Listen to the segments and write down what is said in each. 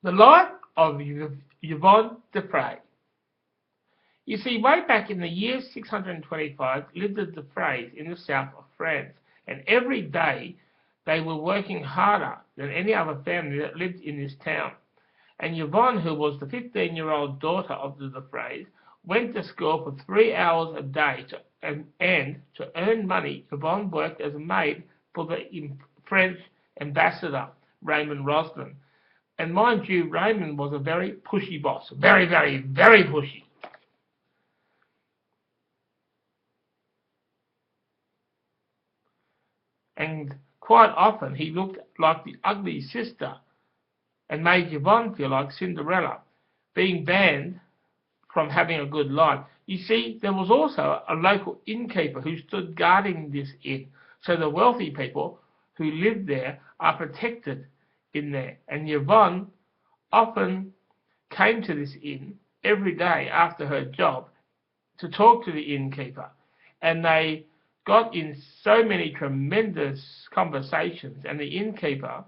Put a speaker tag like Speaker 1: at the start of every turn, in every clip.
Speaker 1: The life of Yvonne defray. You see, way back in the year 625 lived the defrays in the south of France, and every day they were working harder than any other family that lived in this town. And Yvonne, who was the 15-year-old daughter of the defrays, went to school for 3 hours a day and to earn money. Yvonne worked as a maid for the French ambassador, Raymond Roslin. And mind you, Raymond was a very pushy boss. Very, very, very pushy. And quite often he looked like the ugly sister and made Yvonne feel like Cinderella, being banned from having a good life. You see, there was also a local innkeeper who stood guarding this inn, so the wealthy people who lived there are protected in there. And Yvonne often came to this inn every day after her job to talk to the innkeeper, and they got in so many tremendous conversations, and the innkeeper,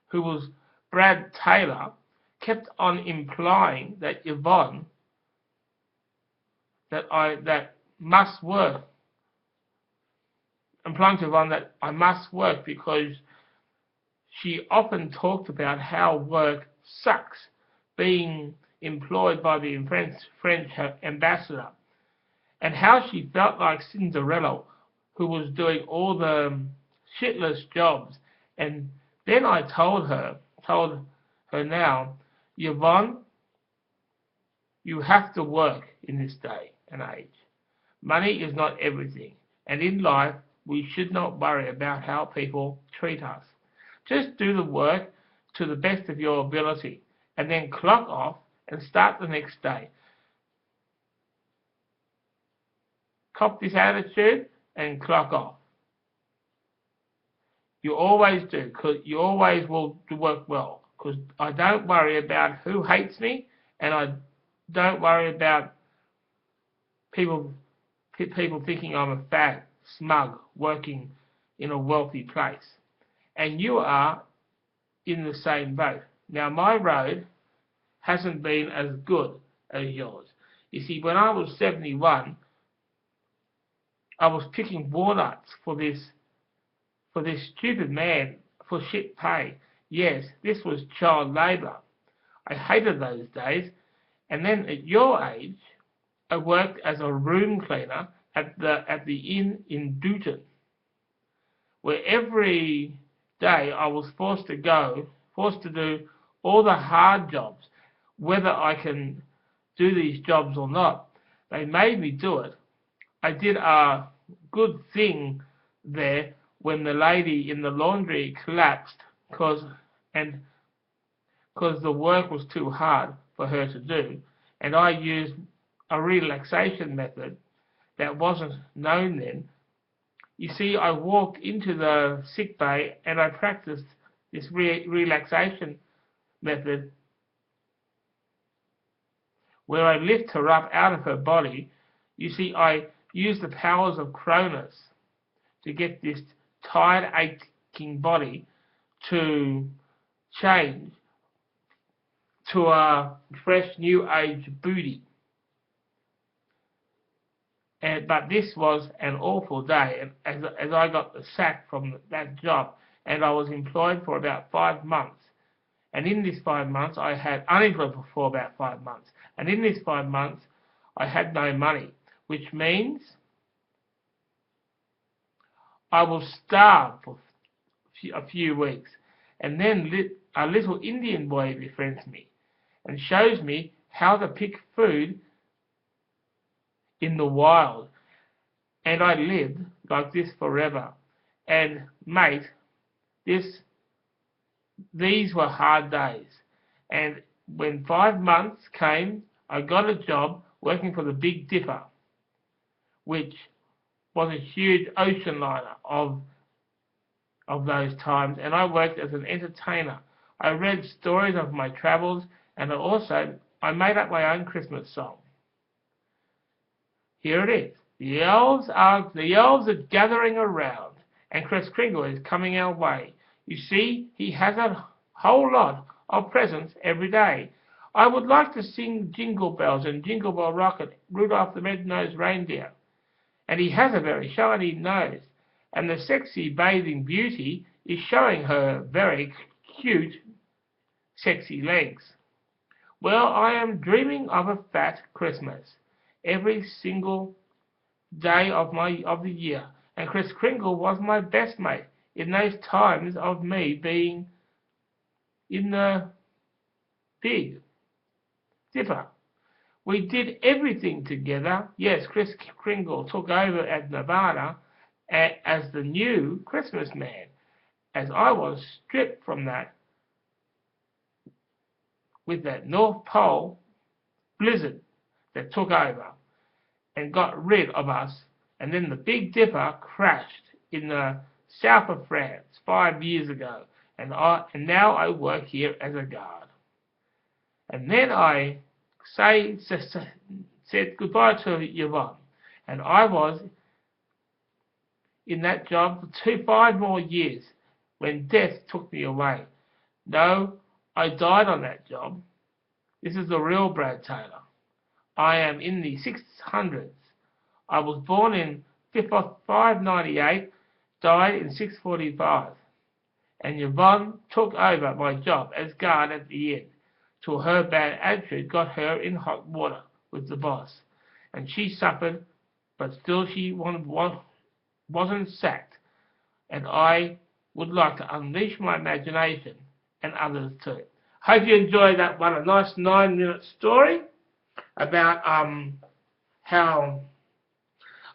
Speaker 1: who was Brad Taylor, kept on implying that Yvonne that must work, implying to Yvonne that I must work because she often talked about how work sucks, being employed by the French ambassador, and how she felt like Cinderella, who was doing all the shitless jobs. And then I told her now, Yvonne, you have to work in this day and age. Money is not everything, and in life we should not worry about how people treat us. Just do the work to the best of your ability, and then clock off and start the next day. Cop this attitude and clock off. You always do, because you always will work well. Because I don't worry about who hates me, and I don't worry about people thinking I'm a fat, smug, working in a wealthy place. And you are in the same boat. Now, my road hasn't been as good as yours. You see, when I was 71, I was picking walnuts for this stupid man for shit pay. Yes, this was child labour. I hated those days. And then at your age, I worked as a room cleaner at the inn in Dutton, where every day I was forced to do all the hard jobs, whether I can do these jobs or not. They made me do it. I did a good thing there when the lady in the laundry collapsed because the work was too hard for her to do, and I used a relaxation method that wasn't known then. You see, I walked into the sick bay and I practiced this relaxation method where I lift her up out of her body. You see, I use the powers of Cronus to get this tired, aching body to change to a fresh, new age booty. But this was an awful day, as I got the sack from that job, and I was employed for about 5 months. And in this 5 months, I had unemployed for about 5 months. And in this 5 months, I had no money, which means I was starved for a few weeks. And then a little Indian boy befriends me and shows me how to pick food in the wild. And I lived like this forever. And mate, these were hard days. And when 5 months came, I got a job working for the Big Dipper, which was a huge ocean liner of those times, and I worked as an entertainer. I read stories of my travels, and I made up my own Christmas song. Here it is. The elves are gathering around, and Kris Kringle is coming our way. You see, he has a whole lot of presents every day. I would like to sing Jingle Bells and Jingle Bell Rocket, Rudolph the Red-Nosed Reindeer. And he has a very shiny nose, and the sexy bathing beauty is showing her very cute, sexy legs. Well, I am dreaming of a fat Christmas every single day of the year, and Kris Kringle was my best mate in those times of me being in the Big Dipper. We did everything together. Yes, Kris Kringle took over at Nevada as the new Christmas man, as I was stripped from that with that North Pole blizzard that took over and got rid of us. And then the Big Dipper crashed in the south of France 5 years ago, and now I work here as a guard. And then I said goodbye to Yvonne, and I was in that job for 5 more years when death took me away. No, I died on that job. This is the real Brad Taylor. I am in the 600s. I was born in 598, died in 645. And Yvonne took over my job as guard at the end, till her bad attitude got her in hot water with the boss. And she suffered, but still she wasn't sacked. And I would like to unleash my imagination, and others too. Hope you enjoyed that one. A nice 9-minute story about how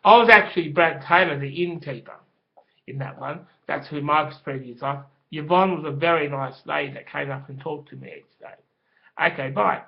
Speaker 1: I was actually Brad Taylor, the innkeeper, in that one. That's who my previous life. Yvonne was a very nice lady that came up and talked to me each day. Okay, bye.